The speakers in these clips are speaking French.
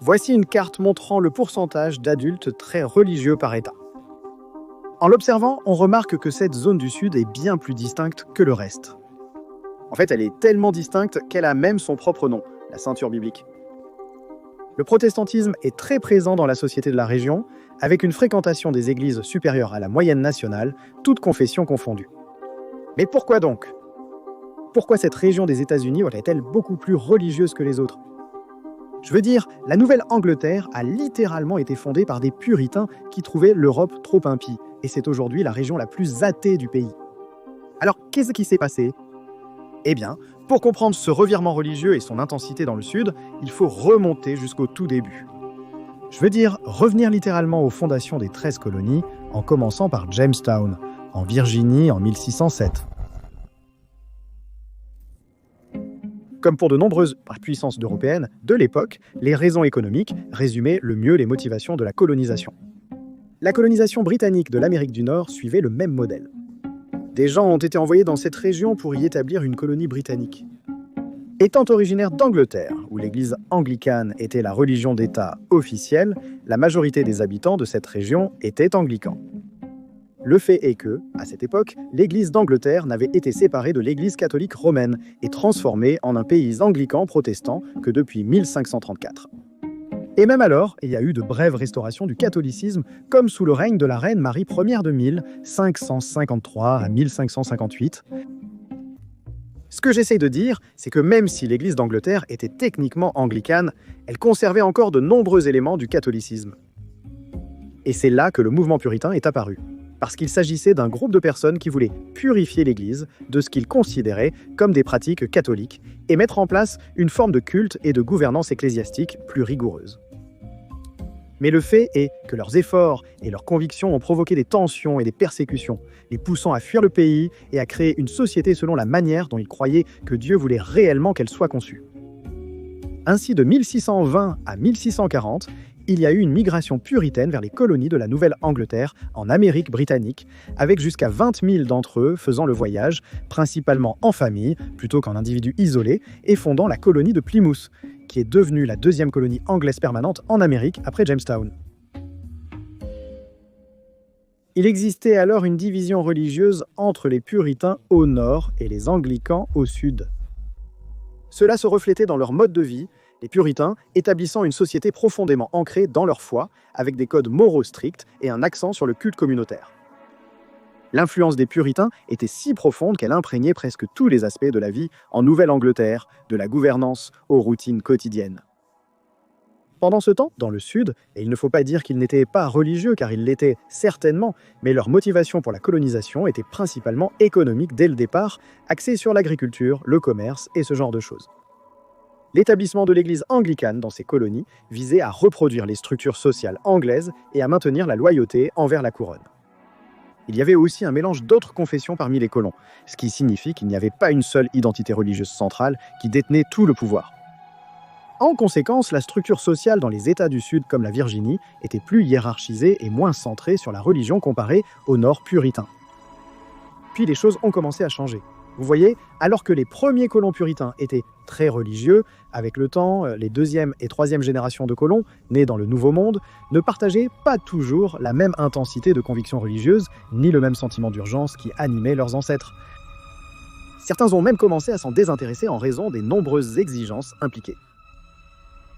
Voici une carte montrant le pourcentage d'adultes très religieux par État. En l'observant, on remarque que cette zone du Sud est bien plus distincte que le reste. En fait, elle est tellement distincte qu'elle a même son propre nom, la ceinture biblique. Le protestantisme est très présent dans la société de la région, avec une fréquentation des églises supérieure à la moyenne nationale, toutes confessions confondues. Mais pourquoi donc ? Pourquoi cette région des États-Unis est-elle beaucoup plus religieuse que les autres ? Je veux dire, la Nouvelle-Angleterre a littéralement été fondée par des puritains qui trouvaient l'Europe trop impie, et c'est aujourd'hui la région la plus athée du pays. Alors, qu'est-ce qui s'est passé ? Eh bien, pour comprendre ce revirement religieux et son intensité dans le Sud, il faut remonter jusqu'au tout début. Je veux dire, revenir littéralement aux fondations des 13 colonies, en commençant par Jamestown, en Virginie en 1607. Comme pour de nombreuses puissances européennes de l'époque, les raisons économiques résumaient le mieux les motivations de la colonisation. La colonisation britannique de l'Amérique du Nord suivait le même modèle. Des gens ont été envoyés dans cette région pour y établir une colonie britannique. Étant originaire d'Angleterre, où l'église anglicane était la religion d'État officielle, la majorité des habitants de cette région étaient anglicans. Le fait est que, à cette époque, l'église d'Angleterre n'avait été séparée de l'église catholique romaine et transformée en un pays anglican protestant que depuis 1534. Et même alors, il y a eu de brèves restaurations du catholicisme, comme sous le règne de la reine Marie Ier de 1553 à 1558. Ce que j'essaie de dire, c'est que même si l'Église d'Angleterre était techniquement anglicane, elle conservait encore de nombreux éléments du catholicisme. Et c'est là que le mouvement puritain est apparu, parce qu'il s'agissait d'un groupe de personnes qui voulaient purifier l'Église de ce qu'ils considéraient comme des pratiques catholiques et mettre en place une forme de culte et de gouvernance ecclésiastique plus rigoureuse. Mais le fait est que leurs efforts et leurs convictions ont provoqué des tensions et des persécutions, les poussant à fuir le pays et à créer une société selon la manière dont ils croyaient que Dieu voulait réellement qu'elle soit conçue. Ainsi, de 1620 à 1640, il y a eu une migration puritaine vers les colonies de la Nouvelle-Angleterre en Amérique britannique, avec jusqu'à 20 000 d'entre eux faisant le voyage, principalement en famille, plutôt qu'en individus isolés, et fondant la colonie de Plymouth, qui est devenue la deuxième colonie anglaise permanente en Amérique après Jamestown. Il existait alors une division religieuse entre les puritains au nord et les anglicans au sud. Cela se reflétait dans leur mode de vie, les puritains établissant une société profondément ancrée dans leur foi, avec des codes moraux stricts et un accent sur le culte communautaire. L'influence des puritains était si profonde qu'elle imprégnait presque tous les aspects de la vie en Nouvelle-Angleterre, de la gouvernance aux routines quotidiennes. Pendant ce temps, dans le Sud, et il ne faut pas dire qu'ils n'étaient pas religieux, car ils l'étaient certainement, mais leur motivation pour la colonisation était principalement économique dès le départ, axée sur l'agriculture, le commerce et ce genre de choses. L'établissement de l'église anglicane dans ces colonies visait à reproduire les structures sociales anglaises et à maintenir la loyauté envers la couronne. Il y avait aussi un mélange d'autres confessions parmi les colons, ce qui signifie qu'il n'y avait pas une seule identité religieuse centrale qui détenait tout le pouvoir. En conséquence, la structure sociale dans les États du Sud comme la Virginie était plus hiérarchisée et moins centrée sur la religion comparée au nord puritain. Puis les choses ont commencé à changer. Vous voyez, alors que les premiers colons puritains étaient très religieux, avec le temps, les deuxième et troisième générations de colons, nés dans le Nouveau Monde, ne partageaient pas toujours la même intensité de conviction religieuse, ni le même sentiment d'urgence qui animait leurs ancêtres. Certains ont même commencé à s'en désintéresser en raison des nombreuses exigences impliquées.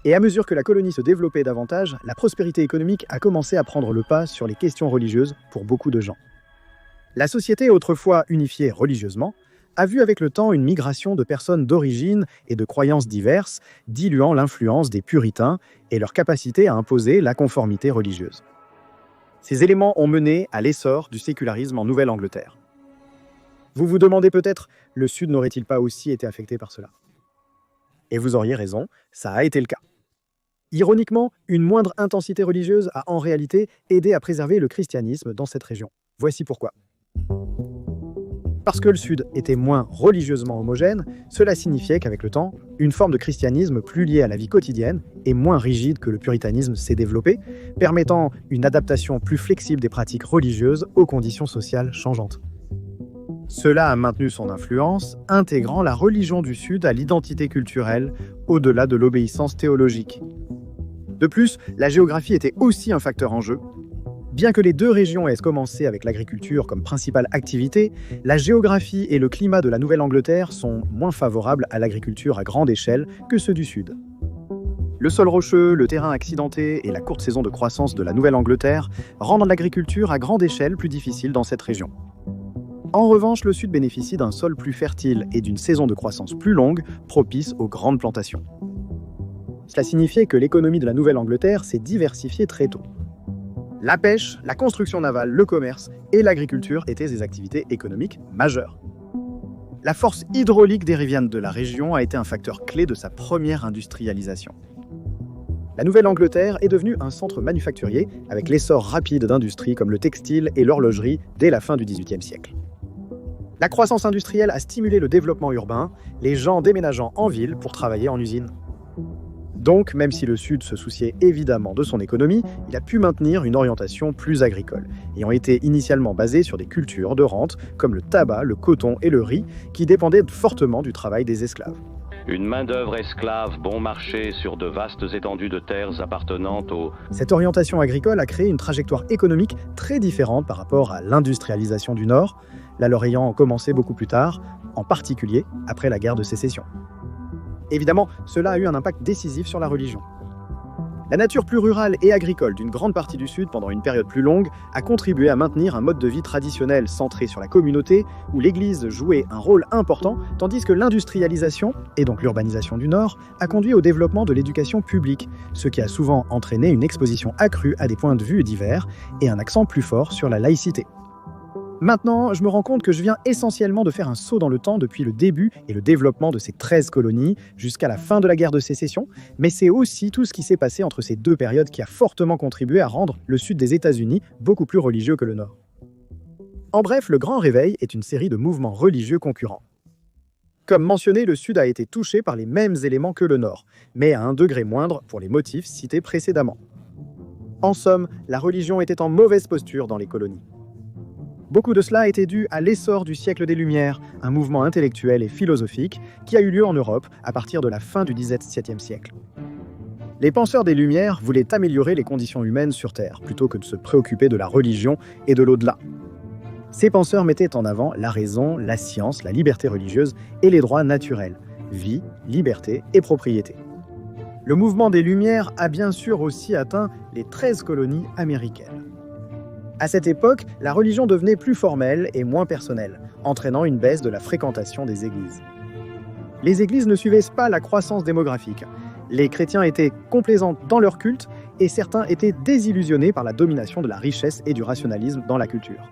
Et à mesure que la colonie se développait davantage, la prospérité économique a commencé à prendre le pas sur les questions religieuses pour beaucoup de gens. La société, autrefois unifiée religieusement, a vu avec le temps une migration de personnes d'origine et de croyances diverses, diluant l'influence des puritains et leur capacité à imposer la conformité religieuse. Ces éléments ont mené à l'essor du sécularisme en Nouvelle-Angleterre. Vous vous demandez peut-être, le Sud n'aurait-il pas aussi été affecté par cela ? Et vous auriez raison, ça a été le cas. Ironiquement, une moindre intensité religieuse a en réalité aidé à préserver le christianisme dans cette région. Voici pourquoi. Parce que le Sud était moins religieusement homogène, cela signifiait qu'avec le temps, une forme de christianisme plus liée à la vie quotidienne et moins rigide que le puritanisme s'est développée, permettant une adaptation plus flexible des pratiques religieuses aux conditions sociales changeantes. Cela a maintenu son influence, intégrant la religion du Sud à l'identité culturelle, au-delà de l'obéissance théologique. De plus, la géographie était aussi un facteur en jeu. Bien que les deux régions aient commencé avec l'agriculture comme principale activité, la géographie et le climat de la Nouvelle-Angleterre sont moins favorables à l'agriculture à grande échelle que ceux du Sud. Le sol rocheux, le terrain accidenté et la courte saison de croissance de la Nouvelle-Angleterre rendent l'agriculture à grande échelle plus difficile dans cette région. En revanche, le Sud bénéficie d'un sol plus fertile et d'une saison de croissance plus longue, propice aux grandes plantations. Cela signifiait que l'économie de la Nouvelle-Angleterre s'est diversifiée très tôt. La pêche, la construction navale, le commerce et l'agriculture étaient des activités économiques majeures. La force hydraulique des rivières de la région a été un facteur clé de sa première industrialisation. La Nouvelle-Angleterre est devenue un centre manufacturier avec l'essor rapide d'industries comme le textile et l'horlogerie dès la fin du XVIIIe siècle. La croissance industrielle a stimulé le développement urbain, les gens déménageant en ville pour travailler en usine. Donc, même si le Sud se souciait évidemment de son économie, il a pu maintenir une orientation plus agricole, ayant été initialement basée sur des cultures de rente comme le tabac, le coton et le riz, qui dépendaient fortement du travail des esclaves. Une main-d'œuvre esclave bon marché sur de vastes étendues de terres appartenant aux... Cette orientation agricole a créé une trajectoire économique très différente par rapport à l'industrialisation du Nord, la leur ayant commencé beaucoup plus tard, en particulier après la guerre de sécession. Évidemment, cela a eu un impact décisif sur la religion. La nature plus rurale et agricole d'une grande partie du Sud pendant une période plus longue a contribué à maintenir un mode de vie traditionnel centré sur la communauté, où l'Église jouait un rôle important, tandis que l'industrialisation, et donc l'urbanisation du Nord, a conduit au développement de l'éducation publique, ce qui a souvent entraîné une exposition accrue à des points de vue divers et un accent plus fort sur la laïcité. Maintenant, je me rends compte que je viens essentiellement de faire un saut dans le temps depuis le début et le développement de ces 13 colonies jusqu'à la fin de la guerre de sécession, mais c'est aussi tout ce qui s'est passé entre ces deux périodes qui a fortement contribué à rendre le sud des États-Unis beaucoup plus religieux que le nord. En bref, le Grand Réveil est une série de mouvements religieux concurrents. Comme mentionné, le sud a été touché par les mêmes éléments que le nord, mais à un degré moindre pour les motifs cités précédemment. En somme, la religion était en mauvaise posture dans les colonies. Beaucoup de cela était dû à l'essor du siècle des Lumières, un mouvement intellectuel et philosophique qui a eu lieu en Europe à partir de la fin du XVIIe siècle. Les penseurs des Lumières voulaient améliorer les conditions humaines sur Terre, plutôt que de se préoccuper de la religion et de l'au-delà. Ces penseurs mettaient en avant la raison, la science, la liberté religieuse et les droits naturels, vie, liberté et propriété. Le mouvement des Lumières a bien sûr aussi atteint les 13 colonies américaines. À cette époque, la religion devenait plus formelle et moins personnelle, entraînant une baisse de la fréquentation des églises. Les églises ne suivaient pas la croissance démographique. Les chrétiens étaient complaisants dans leur culte et certains étaient désillusionnés par la domination de la richesse et du rationalisme dans la culture.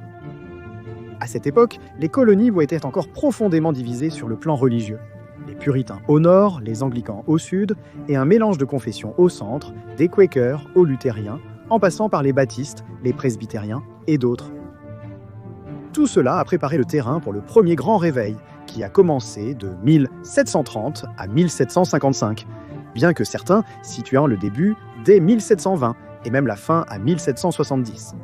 À cette époque, les colonies étaient encore profondément divisées sur le plan religieux. Les puritains au nord, les anglicans au sud, et un mélange de confessions au centre, des quakers aux luthériens, en passant par les baptistes, les presbytériens et d'autres. Tout cela a préparé le terrain pour le premier grand réveil, qui a commencé de 1730 à 1755, bien que certains situant le début dès 1720 et même la fin à 1770.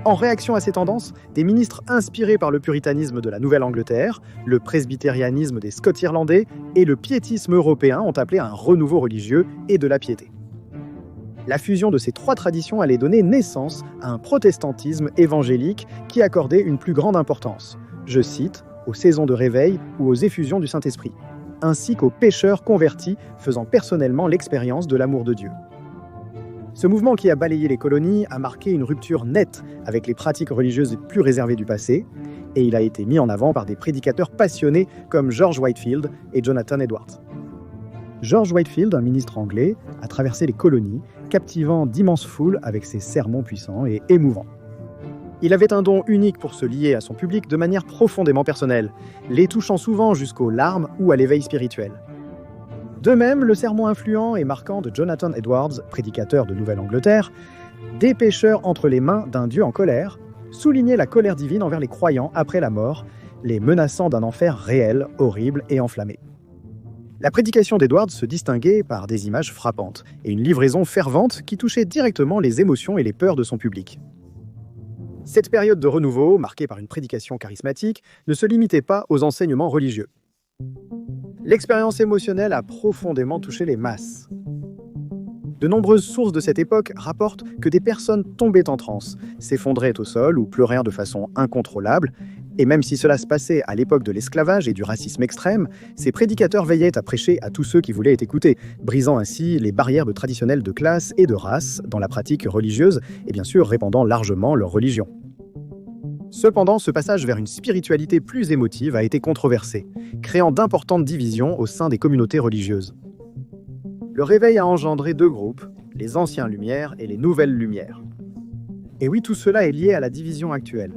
En réaction à ces tendances, des ministres inspirés par le puritanisme de la Nouvelle-Angleterre, le presbytérianisme des Scots-Irlandais et le piétisme européen ont appelé à un renouveau religieux et de la piété. La fusion de ces trois traditions allait donner naissance à un protestantisme évangélique qui accordait une plus grande importance, je cite, aux saisons de réveil ou aux effusions du Saint-Esprit, ainsi qu'aux pécheurs convertis faisant personnellement l'expérience de l'amour de Dieu. Ce mouvement qui a balayé les colonies a marqué une rupture nette avec les pratiques religieuses plus réservées du passé, et il a été mis en avant par des prédicateurs passionnés comme George Whitefield et Jonathan Edwards. George Whitefield, un ministre anglais, a traversé les colonies, captivant d'immenses foules avec ses sermons puissants et émouvants. Il avait un don unique pour se lier à son public de manière profondément personnelle, les touchant souvent jusqu'aux larmes ou à l'éveil spirituel. De même, le sermon influent et marquant de Jonathan Edwards, prédicateur de Nouvelle-Angleterre, « Des pécheurs entre les mains d'un Dieu en colère », soulignait la colère divine envers les croyants après la mort, les menaçant d'un enfer réel, horrible et enflammé. La prédication d'Edwards se distinguait par des images frappantes et une livraison fervente qui touchait directement les émotions et les peurs de son public. Cette période de renouveau, marquée par une prédication charismatique, ne se limitait pas aux enseignements religieux. L'expérience émotionnelle a profondément touché les masses. De nombreuses sources de cette époque rapportent que des personnes tombaient en transe, s'effondraient au sol ou pleurèrent de façon incontrôlable. Et même si cela se passait à l'époque de l'esclavage et du racisme extrême, ces prédicateurs veillaient à prêcher à tous ceux qui voulaient être écoutés, brisant ainsi les barrières traditionnelles de classe et de race dans la pratique religieuse et bien sûr répandant largement leur religion. Cependant, ce passage vers une spiritualité plus émotive a été controversé, créant d'importantes divisions au sein des communautés religieuses. Le réveil a engendré deux groupes, les anciens Lumières et les nouvelles Lumières. Et oui, tout cela est lié à la division actuelle.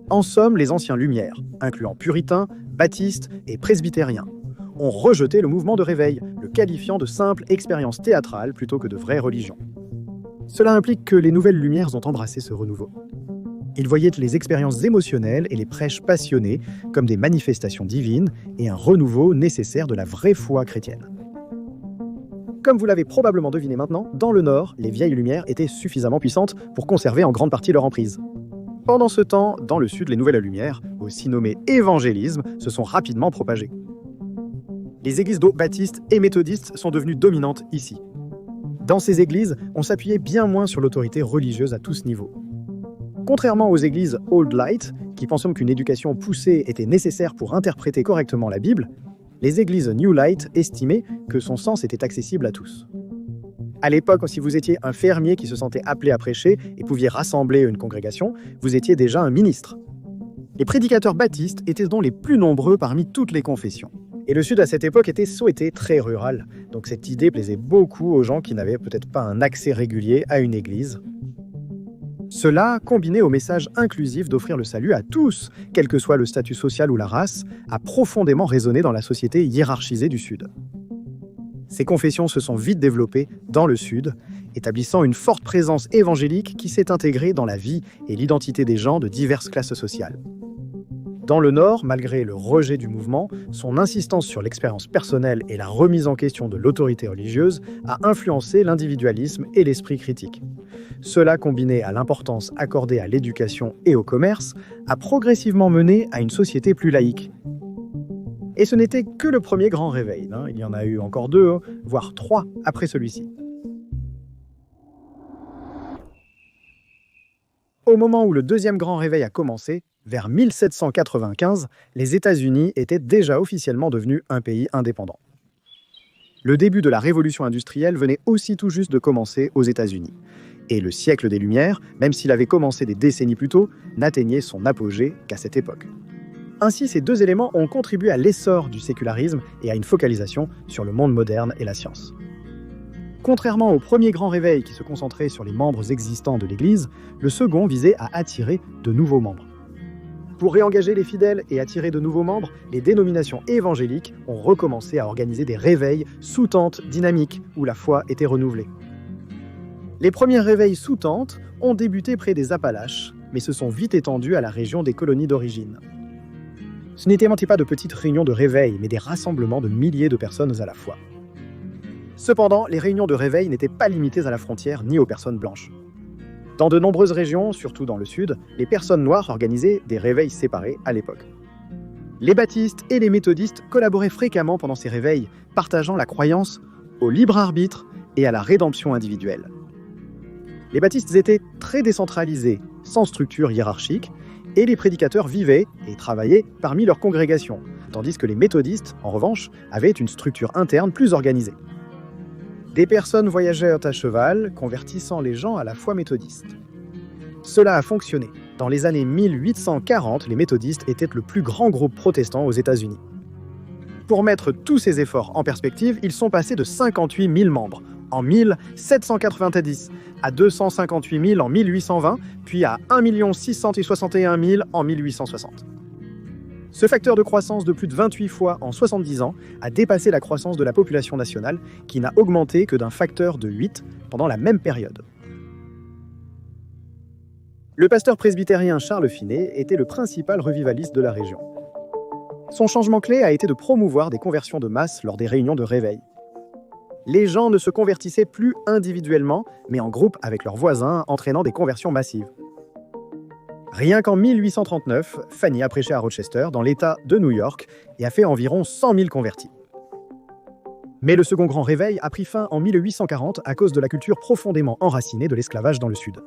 En somme, les anciens Lumières, incluant puritains, baptistes et presbytériens, ont rejeté le mouvement de réveil, le qualifiant de simple expérience théâtrale plutôt que de vraie religion. Cela implique que les nouvelles Lumières ont embrassé ce renouveau. Ils voyaient les expériences émotionnelles et les prêches passionnés comme des manifestations divines et un renouveau nécessaire de la vraie foi chrétienne. Comme vous l'avez probablement deviné maintenant, dans le Nord, les vieilles Lumières étaient suffisamment puissantes pour conserver en grande partie leur emprise. Pendant ce temps, dans le Sud, les nouvelles Lumières, aussi nommées évangélisme, se sont rapidement propagées. Les églises baptistes et méthodistes sont devenues dominantes ici. Dans ces églises, on s'appuyait bien moins sur l'autorité religieuse à tous niveaux. Contrairement aux églises Old Light, qui pensaient qu'une éducation poussée était nécessaire pour interpréter correctement la Bible, les églises New Light estimaient que son sens était accessible à tous. À l'époque, si vous étiez un fermier qui se sentait appelé à prêcher et pouviez rassembler une congrégation, vous étiez déjà un ministre. Les prédicateurs baptistes étaient donc les plus nombreux parmi toutes les confessions. Et le Sud à cette époque était souhaité très rural, donc cette idée plaisait beaucoup aux gens qui n'avaient peut-être pas un accès régulier à une église. Cela, combiné au message inclusif d'offrir le salut à tous, quel que soit le statut social ou la race, a profondément résonné dans la société hiérarchisée du Sud. Ces confessions se sont vite développées dans le Sud, établissant une forte présence évangélique qui s'est intégrée dans la vie et l'identité des gens de diverses classes sociales. Dans le Nord, malgré le rejet du mouvement, son insistance sur l'expérience personnelle et la remise en question de l'autorité religieuse a influencé l'individualisme et l'esprit critique. Cela, combiné à l'importance accordée à l'éducation et au commerce, a progressivement mené à une société plus laïque. Et ce n'était que le premier grand réveil, il y en a eu encore deux, voire trois après celui-ci. Au moment où le deuxième grand réveil a commencé, vers 1795, les États-Unis étaient déjà officiellement devenus un pays indépendant. Le début de la révolution industrielle venait aussi tout juste de commencer aux États-Unis. Et le siècle des Lumières, même s'il avait commencé des décennies plus tôt, n'atteignait son apogée qu'à cette époque. Ainsi, ces deux éléments ont contribué à l'essor du sécularisme et à une focalisation sur le monde moderne et la science. Contrairement au premier grand réveil qui se concentrait sur les membres existants de l'Église, le second visait à attirer de nouveaux membres. Pour réengager les fidèles et attirer de nouveaux membres, les dénominations évangéliques ont recommencé à organiser des réveils sous tente dynamiques où la foi était renouvelée. Les premiers réveils sous tente ont débuté près des Appalaches, mais se sont vite étendus à la région des colonies d'origine. Ce n'étaient pas de petites réunions de réveil, mais des rassemblements de milliers de personnes à la fois. Cependant, les réunions de réveil n'étaient pas limitées à la frontière ni aux personnes blanches. Dans de nombreuses régions, surtout dans le Sud, les personnes noires organisaient des réveils séparés à l'époque. Les baptistes et les méthodistes collaboraient fréquemment pendant ces réveils, partageant la croyance au libre arbitre et à la rédemption individuelle. Les baptistes étaient très décentralisés, sans structure hiérarchique, et les prédicateurs vivaient et travaillaient parmi leurs congrégations, tandis que les méthodistes, en revanche, avaient une structure interne plus organisée. Des personnes voyagèrent à cheval, convertissant les gens à la foi méthodiste. Cela a fonctionné. Dans les années 1840, les méthodistes étaient le plus grand groupe protestant aux États-Unis. Pour mettre tous ces efforts en perspective, ils sont passés de 58 000 membres en 1790 à 258 000 en 1820, puis à 1 661 000 en 1860. Ce facteur de croissance de plus de 28 fois en 70 ans a dépassé la croissance de la population nationale, qui n'a augmenté que d'un facteur de 8 pendant la même période. Le pasteur presbytérien Charles Finney était le principal revivaliste de la région. Son changement clé a été de promouvoir des conversions de masse lors des réunions de réveil. Les gens ne se convertissaient plus individuellement, mais en groupe avec leurs voisins, entraînant des conversions massives. Rien qu'en 1839, Finney a prêché à Rochester, dans l'État de New York, et a fait environ 100 000 convertis. Mais le second grand réveil a pris fin en 1840 à cause de la culture profondément enracinée de l'esclavage dans le Sud,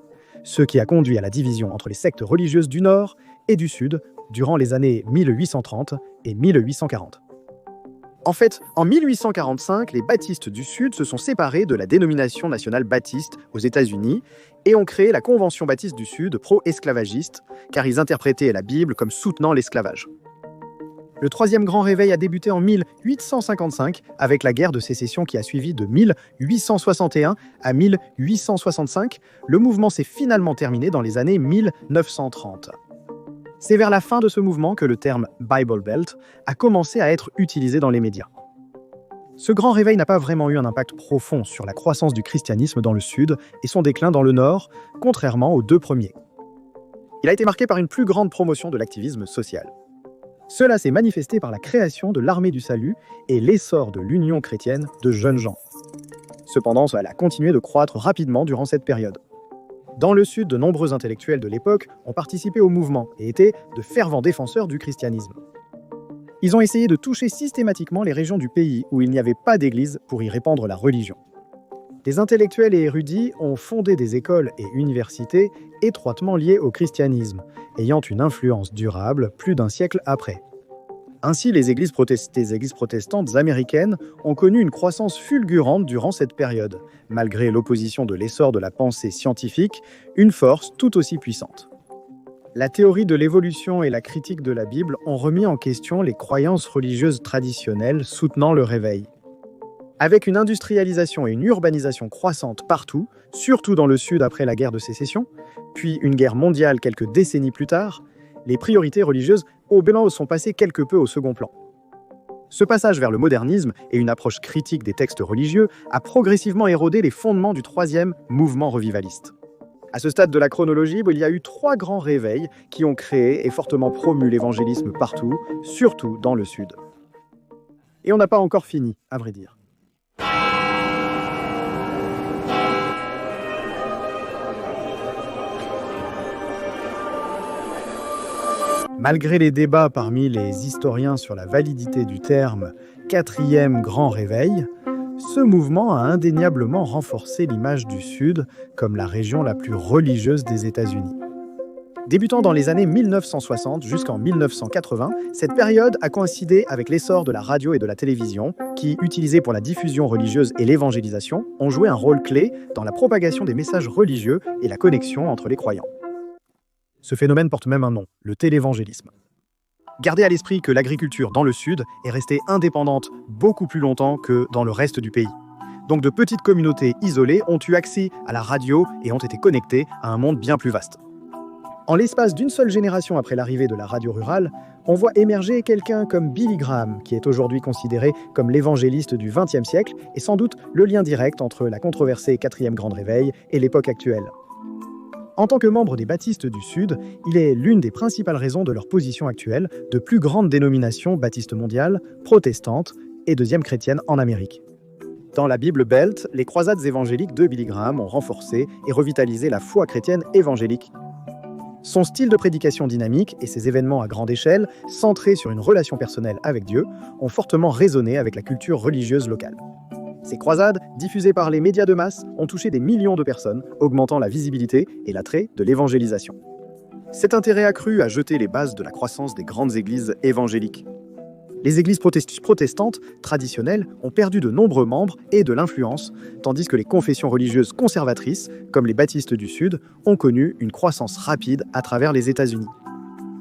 ce qui a conduit à la division entre les sectes religieuses du Nord et du Sud durant les années 1830 et 1840. En fait, en 1845, les baptistes du Sud se sont séparés de la dénomination nationale baptiste aux États-Unis et ont créé la Convention baptiste du Sud pro-esclavagiste, car ils interprétaient la Bible comme soutenant l'esclavage. Le troisième grand réveil a débuté en 1855 avec la guerre de sécession qui a suivi de 1861 à 1865. Le mouvement s'est finalement terminé dans les années 1930. C'est vers la fin de ce mouvement que le terme Bible Belt a commencé à être utilisé dans les médias. Ce grand réveil n'a pas vraiment eu un impact profond sur la croissance du christianisme dans le Sud et son déclin dans le Nord, contrairement aux deux premiers. Il a été marqué par une plus grande promotion de l'activisme social. Cela s'est manifesté par la création de l'Armée du Salut et l'essor de l'Union chrétienne de jeunes gens. Cependant, cela a continué de croître rapidement durant cette période. Dans le Sud, de nombreux intellectuels de l'époque ont participé au mouvement et étaient de fervents défenseurs du christianisme. Ils ont essayé de toucher systématiquement les régions du pays où il n'y avait pas d'église pour y répandre la religion. Des intellectuels et érudits ont fondé des écoles et universités étroitement liées au christianisme, ayant une influence durable plus d'un siècle après. Ainsi, les églises protestantes américaines ont connu une croissance fulgurante durant cette période, malgré l'opposition de l'essor de la pensée scientifique, une force tout aussi puissante. La théorie de l'évolution et la critique de la Bible ont remis en question les croyances religieuses traditionnelles soutenant le réveil. Avec une industrialisation et une urbanisation croissantes partout, surtout dans le Sud après la guerre de sécession, puis une guerre mondiale quelques décennies plus tard, les priorités religieuses au blanc sont passées quelque peu au second plan. Ce passage vers le modernisme et une approche critique des textes religieux a progressivement érodé les fondements du troisième mouvement revivaliste. À ce stade de la chronologie, il y a eu 3 grands réveils qui ont créé et fortement promu l'évangélisme partout, surtout dans le Sud. Et on n'a pas encore fini, à vrai dire. Malgré les débats parmi les historiens sur la validité du terme « quatrième grand réveil », ce mouvement a indéniablement renforcé l'image du Sud comme la région la plus religieuse des États-Unis. Débutant dans les années 1960 jusqu'en 1980, cette période a coïncidé avec l'essor de la radio et de la télévision qui, utilisées pour la diffusion religieuse et l'évangélisation, ont joué un rôle clé dans la propagation des messages religieux et la connexion entre les croyants. Ce phénomène porte même un nom, le télévangélisme. Gardez à l'esprit que l'agriculture dans le Sud est restée indépendante beaucoup plus longtemps que dans le reste du pays. Donc de petites communautés isolées ont eu accès à la radio et ont été connectées à un monde bien plus vaste. En l'espace d'une seule génération après l'arrivée de la radio rurale, on voit émerger quelqu'un comme Billy Graham, qui est aujourd'hui considéré comme l'évangéliste du XXe siècle et sans doute le lien direct entre la controversée quatrième grande réveil et l'époque actuelle. En tant que membre des baptistes du Sud, il est l'une des principales raisons de leur position actuelle de plus grande dénomination baptiste mondiale, protestante et deuxième chrétienne en Amérique. Dans la Bible Belt, les croisades évangéliques de Billy Graham ont renforcé et revitalisé la foi chrétienne évangélique. Son style de prédication dynamique et ses événements à grande échelle, centrés sur une relation personnelle avec Dieu, ont fortement résonné avec la culture religieuse locale. Ces croisades, diffusées par les médias de masse, ont touché des millions de personnes, augmentant la visibilité et l'attrait de l'évangélisation. Cet intérêt accru a jeté les bases de la croissance des grandes églises évangéliques. Les églises protestantes traditionnelles ont perdu de nombreux membres et de l'influence, tandis que les confessions religieuses conservatrices, comme les baptistes du Sud, ont connu une croissance rapide à travers les États-Unis.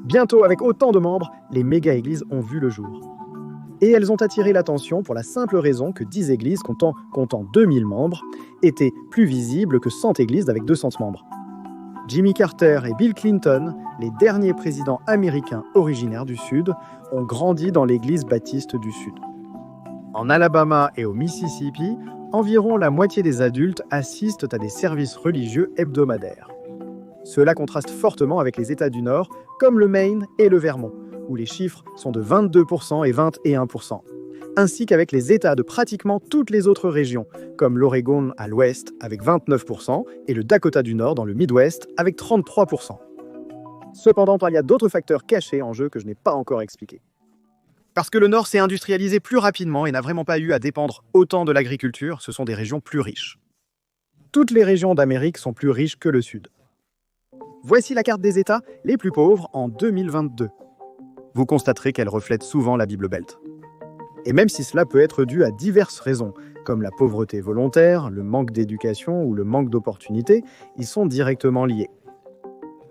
Bientôt, avec autant de membres, les méga-églises ont vu le jour. Et elles ont attiré l'attention pour la simple raison que 10 églises comptant 2000 membres étaient plus visibles que 100 églises avec 200 membres. Jimmy Carter et Bill Clinton, les derniers présidents américains originaires du Sud, ont grandi dans l'église baptiste du Sud. En Alabama et au Mississippi, environ la moitié des adultes assistent à des services religieux hebdomadaires. Cela contraste fortement avec les États du Nord, comme le Maine et le Vermont, où les chiffres sont de 22% et 21%, ainsi qu'avec les États de pratiquement toutes les autres régions, comme l'Oregon à l'ouest avec 29% et le Dakota du Nord dans le Midwest avec 33%. Cependant, il y a d'autres facteurs cachés en jeu que je n'ai pas encore expliqués. Parce que le Nord s'est industrialisé plus rapidement et n'a vraiment pas eu à dépendre autant de l'agriculture, ce sont des régions plus riches. Toutes les régions d'Amérique sont plus riches que le Sud. Voici la carte des États les plus pauvres en 2022. Vous constaterez qu'elle reflète souvent la Bible Belt. Et même si cela peut être dû à diverses raisons, comme la pauvreté volontaire, le manque d'éducation ou le manque d'opportunités, ils sont directement liés.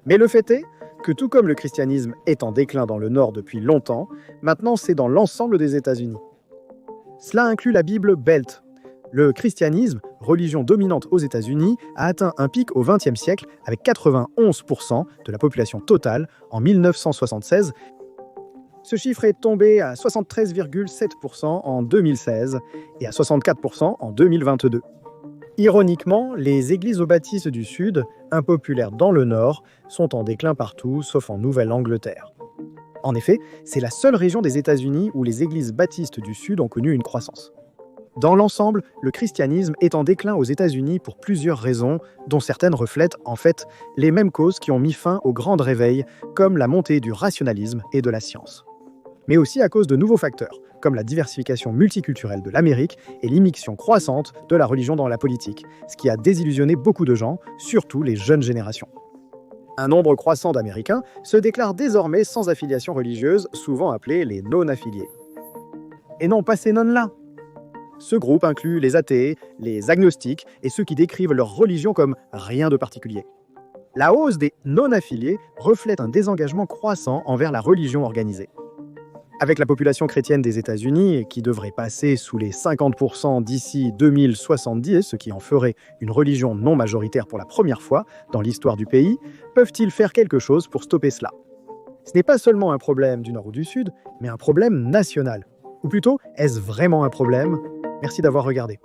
Mais le fait est que tout comme le christianisme est en déclin dans le Nord depuis longtemps, maintenant c'est dans l'ensemble des États-Unis. Cela inclut la Bible Belt. Le christianisme, religion dominante aux États-Unis, a atteint un pic au XXe siècle avec 91% de la population totale en 1976. Ce chiffre est tombé à 73,7% en 2016 et à 64% en 2022. Ironiquement, les églises baptistes du Sud, impopulaires dans le Nord, sont en déclin partout, sauf en Nouvelle-Angleterre. En effet, c'est la seule région des États-Unis où les églises baptistes du Sud ont connu une croissance. Dans l'ensemble, le christianisme est en déclin aux États-Unis pour plusieurs raisons, dont certaines reflètent en fait les mêmes causes qui ont mis fin au grand réveil, comme la montée du rationalisme et de la science. Mais aussi à cause de nouveaux facteurs, comme la diversification multiculturelle de l'Amérique et l'immixtion croissante de la religion dans la politique, ce qui a désillusionné beaucoup de gens, surtout les jeunes générations. Un nombre croissant d'Américains se déclarent désormais sans affiliation religieuse, souvent appelés les non-affiliés. Et non pas ces nonnes-là. Ce groupe inclut les athées, les agnostiques et ceux qui décrivent leur religion comme rien de particulier. La hausse des non-affiliés reflète un désengagement croissant envers la religion organisée. Avec la population chrétienne des États-Unis, qui devrait passer sous les 50% d'ici 2070, ce qui en ferait une religion non majoritaire pour la première fois dans l'histoire du pays, peuvent-ils faire quelque chose pour stopper cela? Ce n'est pas seulement un problème du Nord ou du Sud, mais un problème national. Ou plutôt, est-ce vraiment un problème? Merci d'avoir regardé.